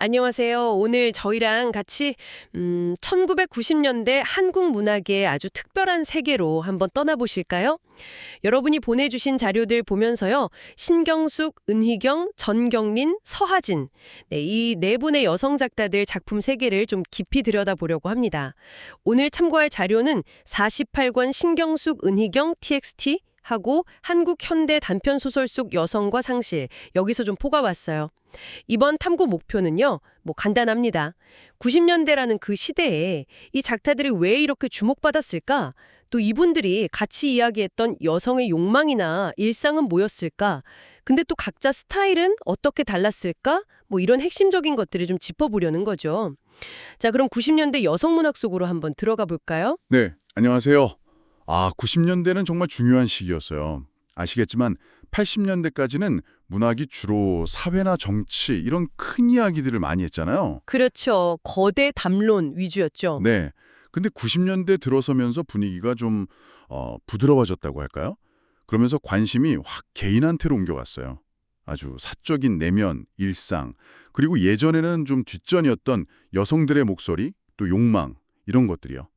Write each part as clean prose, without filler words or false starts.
안녕하세요. 오늘 저희랑 같이 1990년대 한국 문학의 아주 특별한 세계로 한번 떠나보실까요? 여러분이 보내주신 자료들 보면서요. 신경숙, 은희경, 전경린, 서하진 이 네 분의 여성 작가들 작품 세계를 좀 깊이 들여다보려고 합니다. 오늘 참고할 자료는 48권 신경숙, 은희경, TXT 하고 한국 현대 단편소설 속 여성과 상실 여기서 좀 뽑아봤어요. 이번 탐구 목표는요, 간단합니다. 90년대라는 그 시대에 이 작가들이 왜 이렇게 주목받았을까? 또 이분들이 같이 이야기했던 여성의 욕망이나 일상은 뭐였을까? 근데 또 각자 스타일은 어떻게 달랐을까? 이런 핵심적인 것들을 좀 짚어보려는 거죠. 자, 그럼 90년대 여성문학 속으로 한번 들어가 볼까요? 네, 안녕하세요. 90년대는 정말 중요한 시기였어요. 아시겠지만 80년대까지는 문학이 주로 사회나 정치 이런 큰 이야기들을 많이 했잖아요. 그렇죠. 거대 담론 위주였죠. 네, 근데 90년대 들어서면서 분위기가 좀 부드러워졌다고 할까요? 그러면서 관심이 확 개인한테로 옮겨갔어요. 아주 사적인 내면, 일상, 그리고 예전에는 좀 뒷전이었던 여성들의 목소리, 또 욕망 이런 것들이요.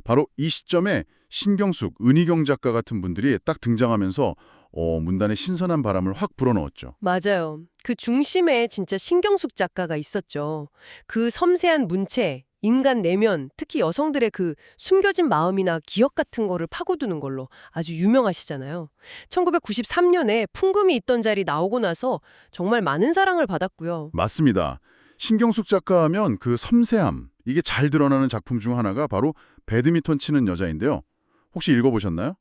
바로 이 시점에 신경숙, 은희경 작가 같은 분들이 딱 등장하면서 문단에 신선한 바람을 확 불어넣었죠. 맞아요. 그 중심에 진짜 신경숙 작가가 있었죠. 그 섬세한 문체, 인간 내면, 특히 여성들의 그 숨겨진 마음이나 기억 같은 거를 파고드는 걸로 아주 유명하시잖아요. 1993년에 풍금이 있던 자리 나오고 나서 정말 많은 사랑을 받았고요. 맞습니다. 신경숙 작가 하면 그 섬세함, 이게 잘 드러나는 작품 중 하나가 바로 배드민턴 치는 여자인데요. 혹시 읽어보셨나요?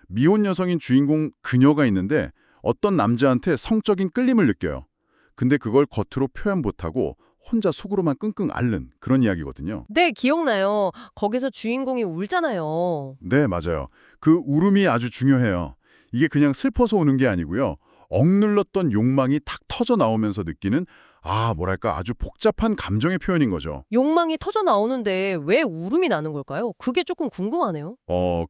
미혼 여성인 주인공 그녀가 있는데 어떤 남자한테 성적인 끌림을 느껴요. 근데 그걸 겉으로 표현 못하고 혼자 속으로만 끙끙 앓는 그런 이야기거든요. 네, 기억나요. 거기서 주인공이 울잖아요. 네, 맞아요. 그 울음이 아주 중요해요. 이게 그냥 슬퍼서 우는 게 아니고요. 억눌렀던 욕망이 탁 터져 나오면서 느끼는 뭐랄까 아주 복잡한 감정의 표현인 거죠. 욕망이 터져 나오는데 왜 울음이 나는 걸까요? 그게 조금 궁금하네요.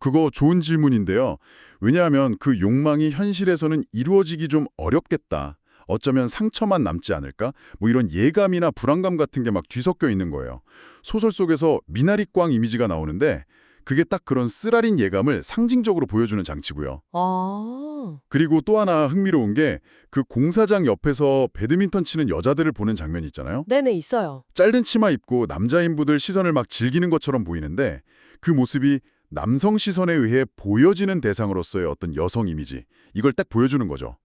그거 좋은 질문인데요. 왜냐하면 그 욕망이 현실에서는 이루어지기 좀 어렵겠다. 어쩌면 상처만 남지 않을까? 이런 예감이나 불안감 같은 게 막 뒤섞여 있는 거예요. 소설 속에서 미나리꽝 이미지가 나오는데 그게 딱 그런 쓰라린 예감을 상징적으로 보여주는 장치고요. 아, 그리고 또 하나 흥미로운 게 그 공사장 옆에서 배드민턴 치는 여자들을 보는 장면이 있잖아요. 네네, 있어요. 짧은 치마 입고 남자인부들 시선을 막 즐기는 것처럼 보이는데 그 모습이 남성 시선에 의해 보여지는 대상으로서의 어떤 여성 이미지, 이걸 딱 보여주는 거죠.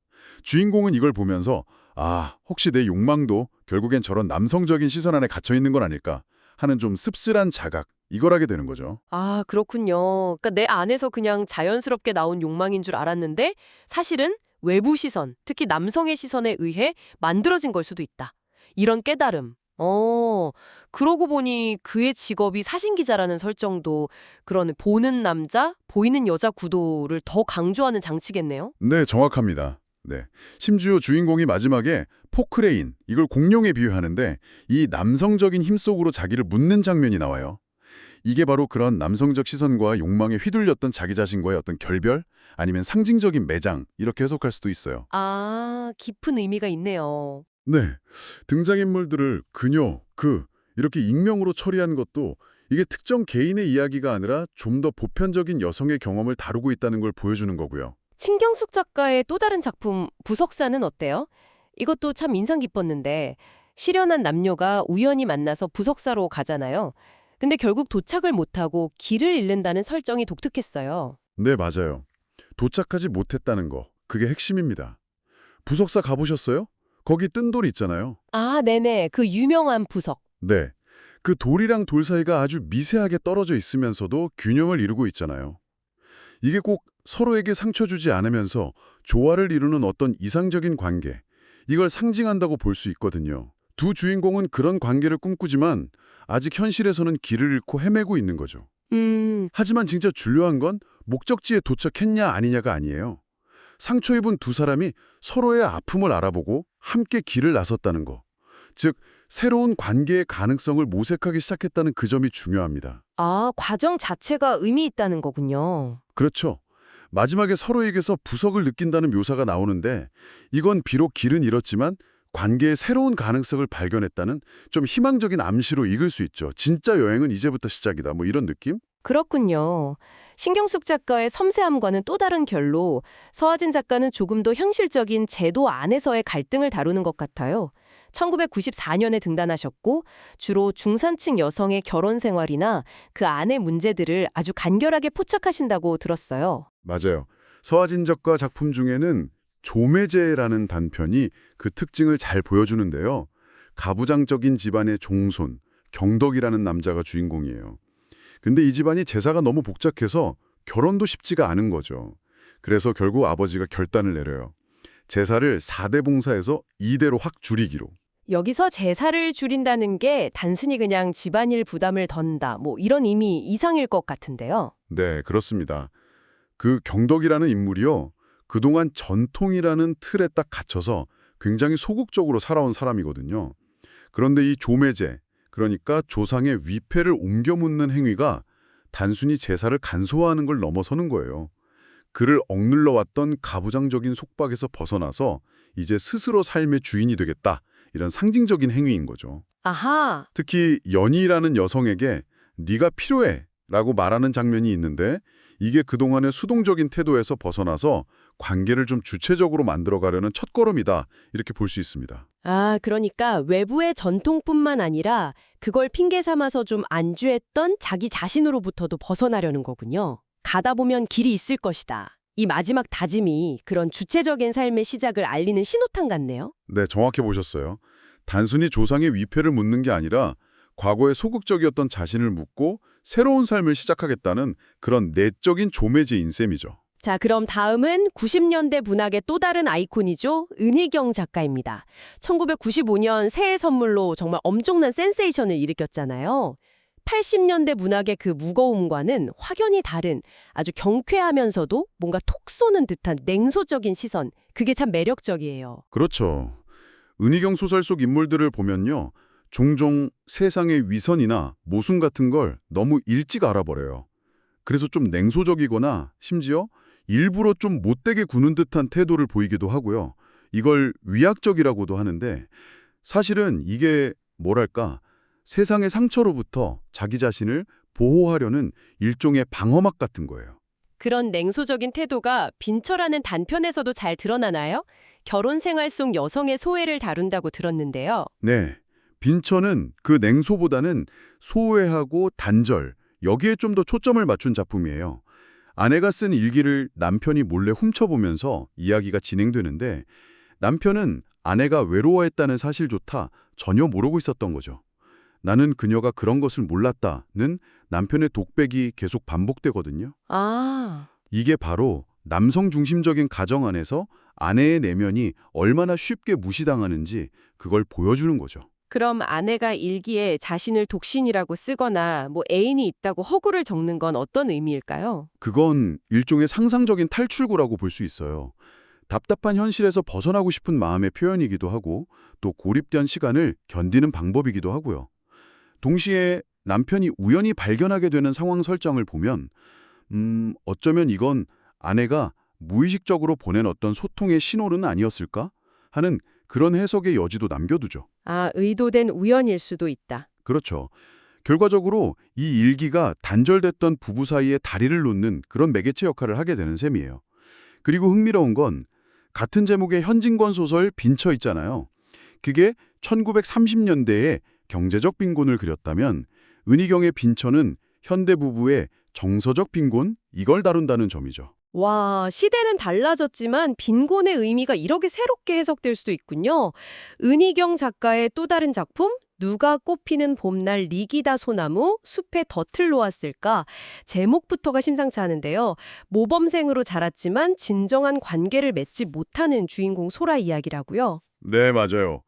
주인공은 이걸 보면서 혹시 내 욕망도 결국엔 저런 남성적인 시선 안에 갇혀 있는 건 아닐까 하는 좀 씁쓸한 자각, 이걸 하게 되는 거죠. 아, 그렇군요. 그러니까 내 안에서 그냥 자연스럽게 나온 욕망인 줄 알았는데 사실은 외부 시선, 특히 남성의 시선에 의해 만들어진 걸 수도 있다. 이런 깨달음. 그러고 보니 그의 직업이 사신기자라는 설정도 그런 보는 남자, 보이는 여자 구도를 더 강조하는 장치겠네요. 네, 정확합니다. 네. 심지어 주인공이 마지막에 포크레인, 이걸 공룡에 비유하는데 이 남성적인 힘 속으로 자기를 묻는 장면이 나와요. 이게 바로 그런 남성적 시선과 욕망에 휘둘렸던 자기 자신과의 어떤 결별? 아니면 상징적인 매장, 이렇게 해석할 수도 있어요. 아, 깊은 의미가 있네요. 네. 등장인물들을 그녀, 이렇게 익명으로 처리한 것도 이게 특정 개인의 이야기가 아니라 좀 더 보편적인 여성의 경험을 다루고 있다는 걸 보여주는 거고요. 신경숙 작가의 또 다른 작품 부석사는 어때요? 이것도 참 인상 깊었는데 실연한 남녀가 우연히 만나서 부석사로 가잖아요. 근데 결국 도착을 못하고 길을 잃는다는 설정이 독특했어요. 네, 맞아요. 도착하지 못했다는 거, 그게 핵심입니다. 부석사 가보셨어요? 거기 뜬 돌 있잖아요. 아, 네네. 그 유명한 부석. 네. 그 돌이랑 돌 사이가 아주 미세하게 떨어져 있으면서도 균형을 이루고 있잖아요. 이게 꼭 서로에게 상처 주지 않으면서 조화를 이루는 어떤 이상적인 관계, 이걸 상징한다고 볼 수 있거든요. 두 주인공은 그런 관계를 꿈꾸지만 아직 현실에서는 길을 잃고 헤매고 있는 거죠. 하지만 진짜 중요한 건 목적지에 도착했냐 아니냐가 아니에요. 상처 입은 두 사람이 서로의 아픔을 알아보고 함께 길을 나섰다는 거. 즉, 새로운 관계의 가능성을 모색하기 시작했다는 그 점이 중요합니다. 아, 과정 자체가 의미 있다는 거군요. 그렇죠. 마지막에 서로에게서 부석을 느낀다는 묘사가 나오는데 이건 비록 길은 잃었지만 관계의 새로운 가능성을 발견했다는 좀 희망적인 암시로 읽을 수 있죠. 진짜 여행은 이제부터 시작이다. 뭐 이런 느낌? 그렇군요. 신경숙 작가의 섬세함과는 또 다른 결로 서하진 작가는 조금 더 현실적인 제도 안에서의 갈등을 다루는 것 같아요. 1994년에 등단하셨고 주로 중산층 여성의 결혼 생활이나 그 안의 문제들을 아주 간결하게 포착하신다고 들었어요. 맞아요. 서하진 작가 작품 중에는 조매제라는 단편이 그 특징을 잘 보여주는데요. 가부장적인 집안의 종손, 경덕이라는 남자가 주인공이에요. 근데 이 집안이 제사가 너무 복잡해서 결혼도 쉽지가 않은 거죠. 그래서 결국 아버지가 결단을 내려요. 제사를 4대 봉사에서 2대로 확 줄이기로. 여기서 제사를 줄인다는 게 단순히 그냥 집안일 부담을 던다, 뭐 이런 의미 이상일 것 같은데요. 네, 그렇습니다. 그 경덕이라는 인물이요. 그동안 전통이라는 틀에 딱 갇혀서 굉장히 소극적으로 살아온 사람이거든요. 그런데 이 조매제, 그러니까 조상의 위패를 옮겨 묻는 행위가 단순히 제사를 간소화하는 걸 넘어서는 거예요. 그를 억눌러 왔던 가부장적인 속박에서 벗어나서 이제 스스로 삶의 주인이 되겠다. 이런 상징적인 행위인 거죠. 아하, 특히 연희라는 여성에게 네가 필요해 라고 말하는 장면이 있는데 이게 그동안의 수동적인 태도에서 벗어나서 관계를 좀 주체적으로 만들어가려는 첫걸음이다. 이렇게 볼 수 있습니다. 아, 그러니까 외부의 전통뿐만 아니라 그걸 핑계 삼아서 좀 안주했던 자기 자신으로부터도 벗어나려는 거군요. 가다 보면 길이 있을 것이다. 이 마지막 다짐이 그런 주체적인 삶의 시작을 알리는 신호탄 같네요. 네, 정확히 보셨어요. 단순히 조상의 위패를 묻는 게 아니라 과거에 소극적이었던 자신을 묻고 새로운 삶을 시작하겠다는 그런 내적인 조매제인 셈이죠. 자, 그럼 다음은 90년대 문학의 또 다른 아이콘이죠. 은희경 작가입니다. 1995년 새해 선물로 정말 엄청난 센세이션을 일으켰잖아요. 80년대 문학의 그 무거움과는 확연히 다른 아주 경쾌하면서도 뭔가 톡 쏘는 듯한 냉소적인 시선. 그게 참 매력적이에요. 그렇죠. 은희경 소설 속 인물들을 보면요. 종종 세상의 위선이나 모순 같은 걸 너무 일찍 알아버려요. 그래서 좀 냉소적이거나 심지어 일부러 좀 못되게 구는 듯한 태도를 보이기도 하고요. 이걸 위약적이라고도 하는데 사실은 이게 뭐랄까 세상의 상처로부터 자기 자신을 보호하려는 일종의 방어막 같은 거예요. 그런 냉소적인 태도가 빈처라는 단편에서도 잘 드러나나요? 결혼 생활 속 여성의 소외를 다룬다고 들었는데요. 네, 빈처는 그 냉소보다는 소외하고 단절, 여기에 좀 더 초점을 맞춘 작품이에요. 아내가 쓴 일기를 남편이 몰래 훔쳐보면서 이야기가 진행되는데 남편은 아내가 외로워했다는 사실조차 전혀 모르고 있었던 거죠. 나는 그녀가 그런 것을 몰랐다는 남편의 독백이 계속 반복되거든요. 아, 이게 바로 남성 중심적인 가정 안에서 아내의 내면이 얼마나 쉽게 무시당하는지 그걸 보여주는 거죠. 그럼 아내가 일기에 자신을 독신이라고 쓰거나 뭐 애인이 있다고 허구를 적는 건 어떤 의미일까요? 그건 일종의 상상적인 탈출구라고 볼 수 있어요. 답답한 현실에서 벗어나고 싶은 마음의 표현이기도 하고 또 고립된 시간을 견디는 방법이기도 하고요. 동시에 남편이 우연히 발견하게 되는 상황 설정을 보면 어쩌면 이건 아내가 무의식적으로 보낸 어떤 소통의 신호는 아니었을까 하는 그런 해석의 여지도 남겨두죠. 아, 의도된 우연일 수도 있다. 그렇죠. 결과적으로 이 일기가 단절됐던 부부 사이에 다리를 놓는 그런 매개체 역할을 하게 되는 셈이에요. 그리고 흥미로운 건 같은 제목의 현진권 소설 빈처 있잖아요. 그게 1930년대에 경제적 빈곤을 그렸다면 은희경의 빈처는 현대 부부의 정서적 빈곤 이걸 다룬다는 점이죠. 와, 시대는 달라졌지만 빈곤의 의미가 이렇게 새롭게 해석될 수도 있군요. 은희경 작가의 또 다른 작품? 누가 꽃피는 봄날 리기다 소나무, 숲에 덫을 놓았을까? 제목부터가 심상치 않은데요. 모범생으로 자랐지만 진정한 관계를 맺지 못하는 주인공 소라 이야기라고요. 네, 맞아요.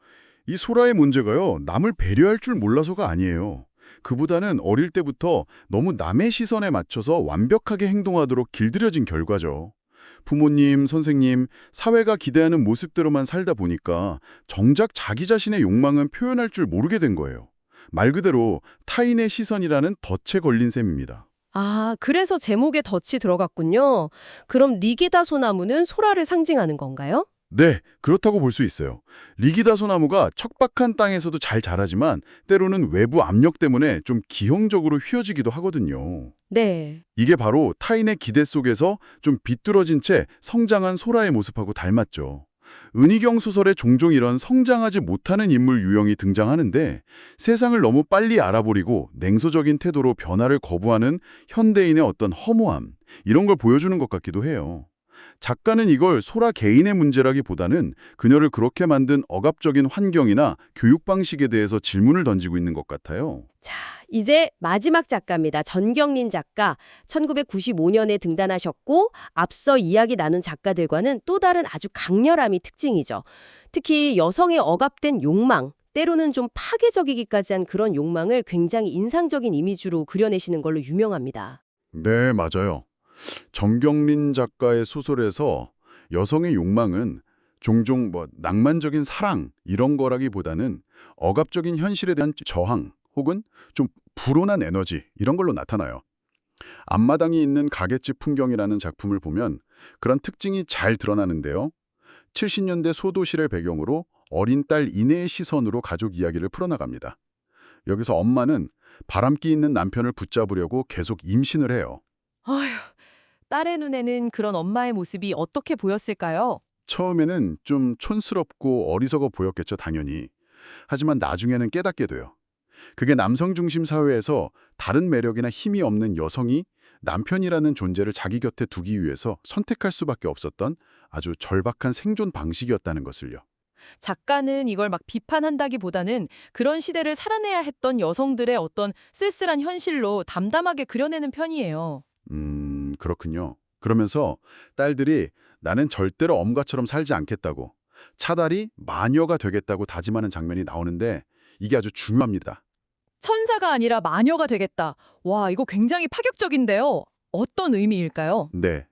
이 소라의 문제가요. 남을 배려할 줄 몰라서가 아니에요. 그보다는 어릴 때부터 너무 남의 시선에 맞춰서 완벽하게 행동하도록 길들여진 결과죠. 부모님, 선생님, 사회가 기대하는 모습대로만 살다 보니까 정작 자기 자신의 욕망은 표현할 줄 모르게 된 거예요. 말 그대로 타인의 시선이라는 덫에 걸린 셈입니다. 아, 그래서 제목에 덫이 들어갔군요. 그럼 리기다 소나무는 소라를 상징하는 건가요? 네, 그렇다고 볼 수 있어요. 리기다 소나무가 척박한 땅에서도 잘 자라지만 때로는 외부 압력 때문에 좀 기형적으로 휘어지기도 하거든요. 네. 이게 바로 타인의 기대 속에서 좀 비뚤어진 채 성장한 소라의 모습하고 닮았죠. 은희경 소설에 종종 이런 성장하지 못하는 인물 유형이 등장하는데 세상을 너무 빨리 알아버리고 냉소적인 태도로 변화를 거부하는 현대인의 어떤 허무함, 이런 걸 보여주는 것 같기도 해요. 작가는 이걸 소라 개인의 문제라기보다는 그녀를 그렇게 만든 억압적인 환경이나 교육 방식에 대해서 질문을 던지고 있는 것 같아요. 자, 이제 마지막 작가입니다. 전경린 작가. 1995년에 등단하셨고 앞서 이야기 나눈 작가들과는 또 다른 아주 강렬함이 특징이죠. 특히 여성의 억압된 욕망, 때로는 좀 파괴적이기까지 한 그런 욕망을 굉장히 인상적인 이미지로 그려내시는 걸로 유명합니다. 네, 맞아요. 정경린 작가의 소설에서 여성의 욕망은 종종 낭만적인 사랑 이런 거라기보다는 억압적인 현실에 대한 저항 혹은 좀 불온한 에너지 이런 걸로 나타나요. 앞마당이 있는 가게집 풍경이라는 작품을 보면 그런 특징이 잘 드러나는데요. 70년대 소도시를 배경으로 어린 딸 이내의 시선으로 가족 이야기를 풀어나갑니다. 여기서 엄마는 바람기 있는 남편을 붙잡으려고 계속 임신을 해요. 아휴, 딸의 눈에는 그런 엄마의 모습이 어떻게 보였을까요? 처음에는 좀 촌스럽고 어리석어 보였겠죠, 당연히. 하지만 나중에는 깨닫게 돼요. 그게 남성 중심 사회에서 다른 매력이나 힘이 없는 여성이 남편이라는 존재를 자기 곁에 두기 위해서 선택할 수밖에 없었던 아주 절박한 생존 방식이었다는 것을요. 작가는 이걸 막 비판한다기보다는 그런 시대를 살아내야 했던 여성들의 어떤 쓸쓸한 현실로 담담하게 그려내는 편이에요. 그렇군요. 그러면서 딸들이 나는 절대로 엄과처럼 살지 않겠다고, 차달이 마녀가 되겠다고 다짐하는 장면이 나오는데 이게 아주 중요합니다. 천사가 아니라 마녀가 되겠다. 와, 이거 굉장히 파격적인데요. 어떤 의미일까요? 네.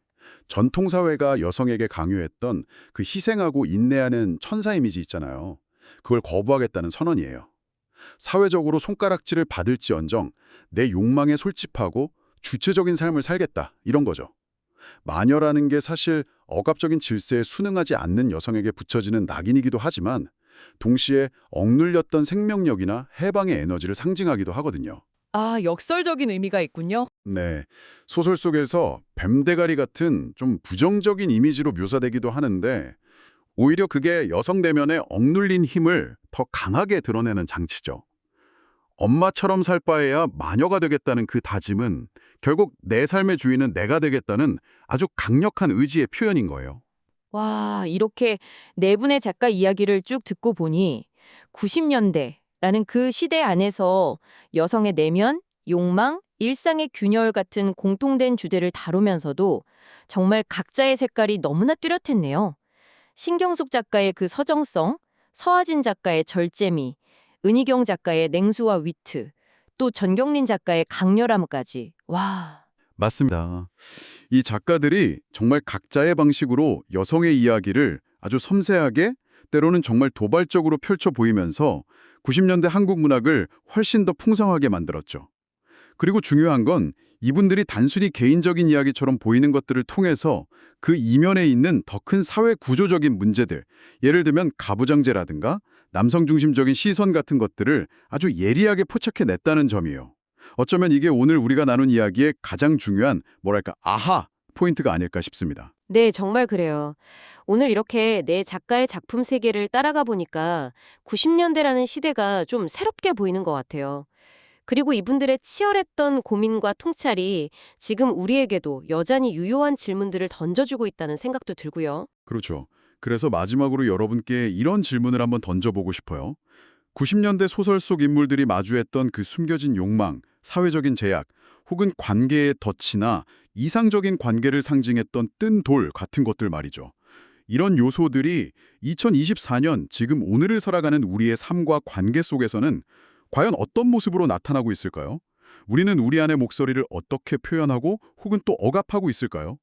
전통사회가 여성에게 강요했던 그 희생하고 인내하는 천사 이미지 있잖아요. 그걸 거부하겠다는 선언이에요. 사회적으로 손가락질을 받을지언정 내 욕망에 솔직하고 주체적인 삶을 살겠다, 이런 거죠. 마녀라는 게 사실 억압적인 질서에 순응하지 않는 여성에게 붙여지는 낙인이기도 하지만 동시에 억눌렸던 생명력이나 해방의 에너지를 상징하기도 하거든요. 아, 역설적인 의미가 있군요. 네, 소설 속에서 뱀대가리 같은 좀 부정적인 이미지로 묘사되기도 하는데 오히려 그게 여성 내면의 억눌린 힘을 더 강하게 드러내는 장치죠. 엄마처럼 살 바에야 마녀가 되겠다는 그 다짐은 결국 내 삶의 주인은 내가 되겠다는 아주 강력한 의지의 표현인 거예요. 와, 이렇게 네 분의 작가 이야기를 쭉 듣고 보니 90년대라는 그 시대 안에서 여성의 내면, 욕망, 일상의 균열 같은 공통된 주제를 다루면서도 정말 각자의 색깔이 너무나 뚜렷했네요. 신경숙 작가의 그 서정성, 서하진 작가의 절제미, 은희경 작가의 냉수와 위트, 또 전경린 작가의 강렬함까지. 와. 맞습니다. 이 작가들이 정말 각자의 방식으로 여성의 이야기를 아주 섬세하게, 때로는 정말 도발적으로 펼쳐 보이면서 90년대 한국 문학을 훨씬 더 풍성하게 만들었죠. 그리고 중요한 건 이분들이 단순히 개인적인 이야기처럼 보이는 것들을 통해서 그 이면에 있는 더 큰 사회 구조적인 문제들, 예를 들면 가부장제라든가 남성 중심적인 시선 같은 것들을 아주 예리하게 포착해냈다는 점이에요. 어쩌면 이게 오늘 우리가 나눈 이야기의 가장 중요한 아하 포인트가 아닐까 싶습니다. 네, 정말 그래요. 오늘 이렇게 내 작가의 작품 세계를 따라가 보니까 90년대라는 시대가 좀 새롭게 보이는 것 같아요. 그리고 이분들의 치열했던 고민과 통찰이 지금 우리에게도 여전히 유효한 질문들을 던져주고 있다는 생각도 들고요. 그렇죠. 그래서 마지막으로 여러분께 이런 질문을 한번 던져보고 싶어요. 90년대 소설 속 인물들이 마주했던 그 숨겨진 욕망, 사회적인 제약, 혹은 관계의 덫이나 이상적인 관계를 상징했던 뜬 돌 같은 것들 말이죠. 이런 요소들이 2024년 지금 오늘을 살아가는 우리의 삶과 관계 속에서는 과연 어떤 모습으로 나타나고 있을까요? 우리는 우리 안의 목소리를 어떻게 표현하고 혹은 또 억압하고 있을까요?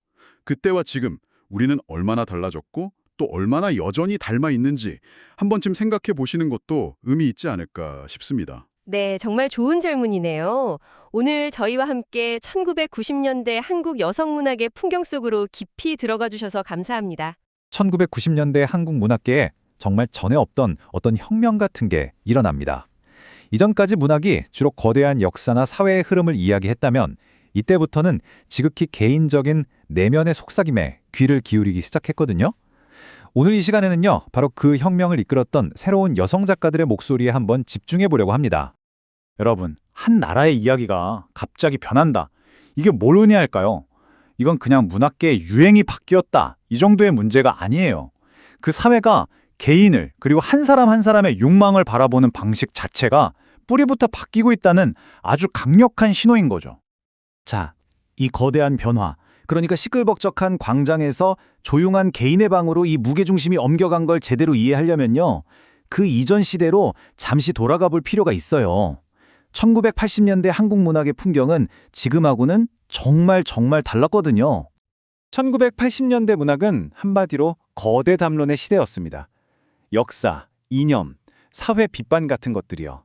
그때와 지금 우리는 얼마나 달라졌고 또 얼마나 여전히 닮아 있는지 한 번쯤 생각해 보시는 것도 의미 있지 않을까 싶습니다. 네, 정말 좋은 질문이네요. 오늘 저희와 함께 1990년대 한국 여성문학의 풍경 속으로 깊이 들어가 주셔서 감사합니다. 1990년대 한국 문학계에 정말 전에 없던 어떤 혁명 같은 게 일어납니다. 이전까지 문학이 주로 거대한 역사나 사회의 흐름을 이야기했다면 이때부터는 지극히 개인적인 내면의 속삭임에 귀를 기울이기 시작했거든요. 오늘 이 시간에는요, 바로 그 혁명을 이끌었던 새로운 여성 작가들의 목소리에 한번 집중해 보려고 합니다. 여러분, 한 나라의 이야기가 갑자기 변한다. 이게 뭘 의미할까요? 이건 그냥 문학계의 유행이 바뀌었다. 이 정도의 문제가 아니에요. 그 사회가 개인을 그리고 한 사람 한 사람의 욕망을 바라보는 방식 자체가 뿌리부터 바뀌고 있다는 아주 강력한 신호인 거죠. 자, 이 거대한 변화, 그러니까 시끌벅적한 광장에서 조용한 개인의 방으로 이 무게중심이 옮겨간 걸 제대로 이해하려면요, 그 이전 시대로 잠시 돌아가 볼 필요가 있어요. 1980년대 한국 문학의 풍경은 지금하고는 정말 달랐거든요. 1980년대 문학은 한마디로 거대 담론의 시대였습니다. 역사, 이념, 사회 비판 같은 것들이요.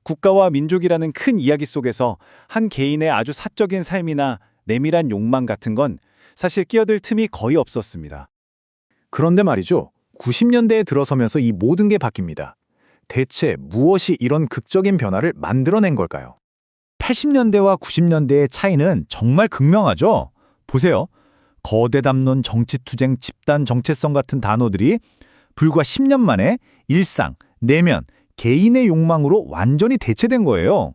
국가와 민족이라는 큰 이야기 속에서 한 개인의 아주 사적인 삶이나 내밀한 욕망 같은 건 사실 끼어들 틈이 거의 없었습니다. 그런데 말이죠. 90년대에 들어서면서 이 모든 게 바뀝니다. 대체 무엇이 이런 극적인 변화를 만들어낸 걸까요? 80년대와 90년대의 차이는 정말 극명하죠. 보세요. 거대 담론, 정치투쟁, 집단 정체성 같은 단어들이 불과 10년 만에 일상, 내면, 개인의 욕망으로 완전히 대체된 거예요.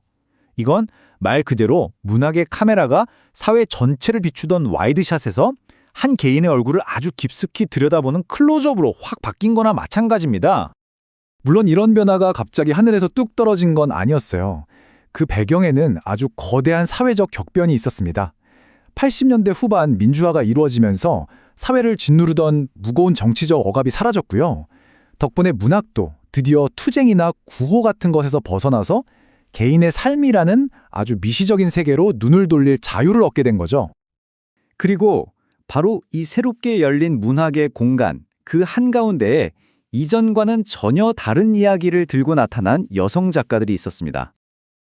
이건 말 그대로 문학의 카메라가 사회 전체를 비추던 와이드샷에서 한 개인의 얼굴을 아주 깊숙이 들여다보는 클로즈업으로 확 바뀐 거나 마찬가지입니다. 물론 이런 변화가 갑자기 하늘에서 뚝 떨어진 건 아니었어요. 그 배경에는 아주 거대한 사회적 격변이 있었습니다. 80년대 후반 민주화가 이루어지면서 사회를 짓누르던 무거운 정치적 억압이 사라졌고요. 덕분에 문학도 드디어 투쟁이나 구호 같은 것에서 벗어나서 개인의 삶이라는 아주 미시적인 세계로 눈을 돌릴 자유를 얻게 된 거죠. 그리고 바로 이 새롭게 열린 문학의 공간, 그 한가운데에 이전과는 전혀 다른 이야기를 들고 나타난 여성 작가들이 있었습니다.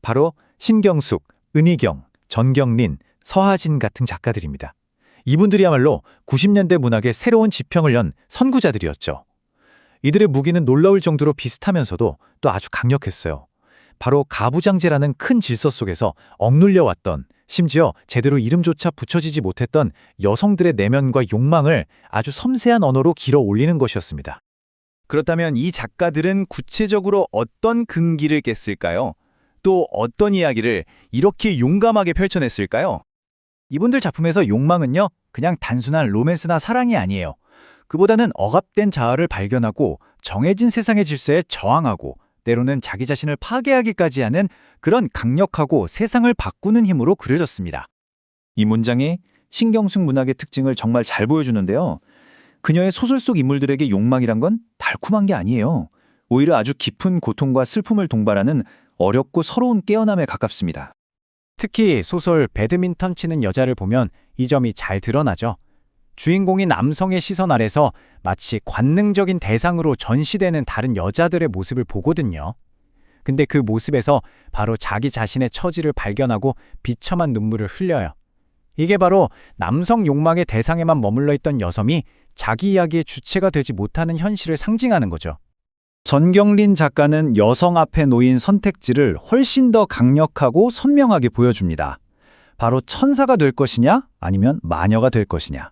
바로 신경숙, 은희경, 전경린, 서하진 같은 작가들입니다. 이분들이야말로 90년대 문학의 새로운 지평을 연 선구자들이었죠. 이들의 무기는 놀라울 정도로 비슷하면서도 또 아주 강력했어요. 바로 가부장제라는 큰 질서 속에서 억눌려왔던, 심지어 제대로 이름조차 붙여지지 못했던 여성들의 내면과 욕망을 아주 섬세한 언어로 길어 올리는 것이었습니다. 그렇다면 이 작가들은 구체적으로 어떤 근기를 깼을까요? 또 어떤 이야기를 이렇게 용감하게 펼쳐냈을까요? 이분들 작품에서 욕망은요, 그냥 단순한 로맨스나 사랑이 아니에요. 그보다는 억압된 자아를 발견하고 정해진 세상의 질서에 저항하고 때로는 자기 자신을 파괴하기까지 하는 그런 강력하고 세상을 바꾸는 힘으로 그려졌습니다. 이 문장이 신경숙 문학의 특징을 정말 잘 보여주는데요. 그녀의 소설 속 인물들에게 욕망이란 건 달콤한 게 아니에요. 오히려 아주 깊은 고통과 슬픔을 동반하는 어렵고 서러운 깨어남에 가깝습니다. 특히 소설 배드민턴 치는 여자를 보면 이 점이 잘 드러나죠. 주인공이 남성의 시선 아래서 마치 관능적인 대상으로 전시되는 다른 여자들의 모습을 보거든요. 근데 그 모습에서 바로 자기 자신의 처지를 발견하고 비참한 눈물을 흘려요. 이게 바로 남성 욕망의 대상에만 머물러 있던 여성이 자기 이야기의 주체가 되지 못하는 현실을 상징하는 거죠. 전경린 작가는 여성 앞에 놓인 선택지를 훨씬 더 강력하고 선명하게 보여줍니다. 바로 천사가 될 것이냐, 아니면 마녀가 될 것이냐.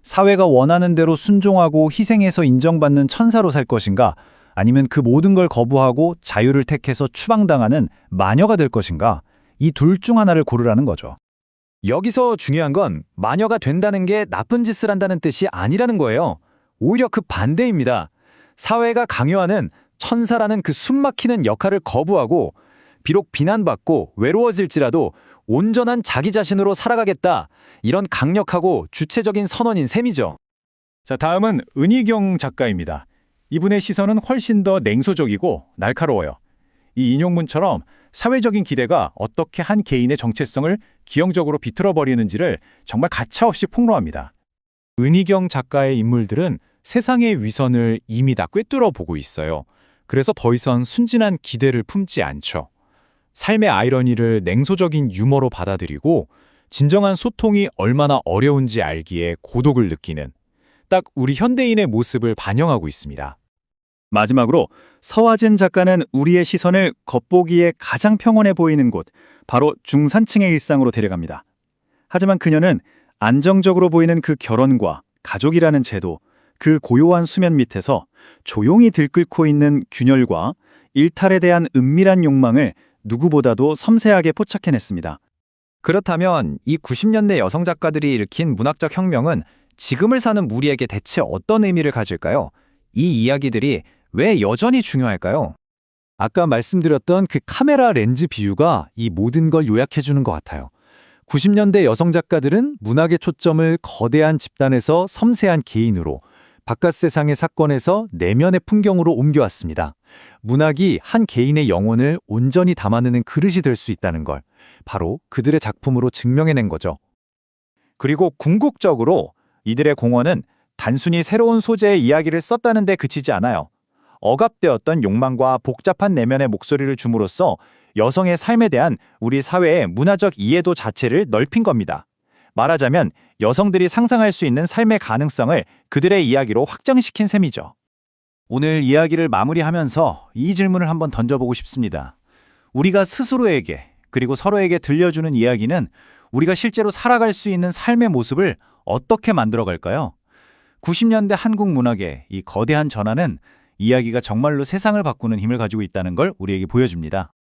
사회가 원하는 대로 순종하고 희생해서 인정받는 천사로 살 것인가, 아니면 그 모든 걸 거부하고 자유를 택해서 추방당하는 마녀가 될 것인가, 이 둘 중 하나를 고르라는 거죠. 여기서 중요한 건 마녀가 된다는 게 나쁜 짓을 한다는 뜻이 아니라는 거예요. 오히려 그 반대입니다. 사회가 강요하는 천사라는 그 숨막히는 역할을 거부하고 비록 비난받고 외로워질지라도 온전한 자기 자신으로 살아가겠다. 이런 강력하고 주체적인 선언인 셈이죠. 자, 다음은 은희경 작가입니다. 이분의 시선은 훨씬 더 냉소적이고 날카로워요. 이 인용문처럼 사회적인 기대가 어떻게 한 개인의 정체성을 기형적으로 비틀어버리는지를 정말 가차없이 폭로합니다. 은희경 작가의 인물들은 세상의 위선을 이미 다 꿰뚫어 보고 있어요. 그래서 더 이상 순진한 기대를 품지 않죠. 삶의 아이러니를 냉소적인 유머로 받아들이고 진정한 소통이 얼마나 어려운지 알기에 고독을 느끼는, 딱 우리 현대인의 모습을 반영하고 있습니다. 마지막으로 서하진 작가는 우리의 시선을 겉보기에 가장 평온해 보이는 곳, 바로 중산층의 일상으로 데려갑니다. 하지만 그녀는 안정적으로 보이는 그 결혼과 가족이라는 제도, 그 고요한 수면 밑에서 조용히 들끓고 있는 균열과 일탈에 대한 은밀한 욕망을 누구보다도 섬세하게 포착해냈습니다. 그렇다면 이 90년대 여성 작가들이 일으킨 문학적 혁명은 지금을 사는 우리에게 대체 어떤 의미를 가질까요? 이 이야기들이 왜 여전히 중요할까요? 아까 말씀드렸던 그 카메라 렌즈 비유가 이 모든 걸 요약해주는 것 같아요. 90년대 여성 작가들은 문학의 초점을 거대한 집단에서 섬세한 개인으로, 바깥 세상의 사건에서 내면의 풍경으로 옮겨왔습니다. 문학이 한 개인의 영혼을 온전히 담아내는 그릇이 될 수 있다는 걸 바로 그들의 작품으로 증명해낸 거죠. 그리고 궁극적으로 이들의 공헌은 단순히 새로운 소재의 이야기를 썼다는 데 그치지 않아요. 억압되었던 욕망과 복잡한 내면의 목소리를 줌으로써 여성의 삶에 대한 우리 사회의 문화적 이해도 자체를 넓힌 겁니다. 말하자면 여성들이 상상할 수 있는 삶의 가능성을 그들의 이야기로 확장시킨 셈이죠. 오늘 이야기를 마무리하면서 이 질문을 한번 던져보고 싶습니다. 우리가 스스로에게 그리고 서로에게 들려주는 이야기는 우리가 실제로 살아갈 수 있는 삶의 모습을 어떻게 만들어갈까요? 90년대 한국 문학의 이 거대한 전환은 이야기가 정말로 세상을 바꾸는 힘을 가지고 있다는 걸 우리에게 보여줍니다.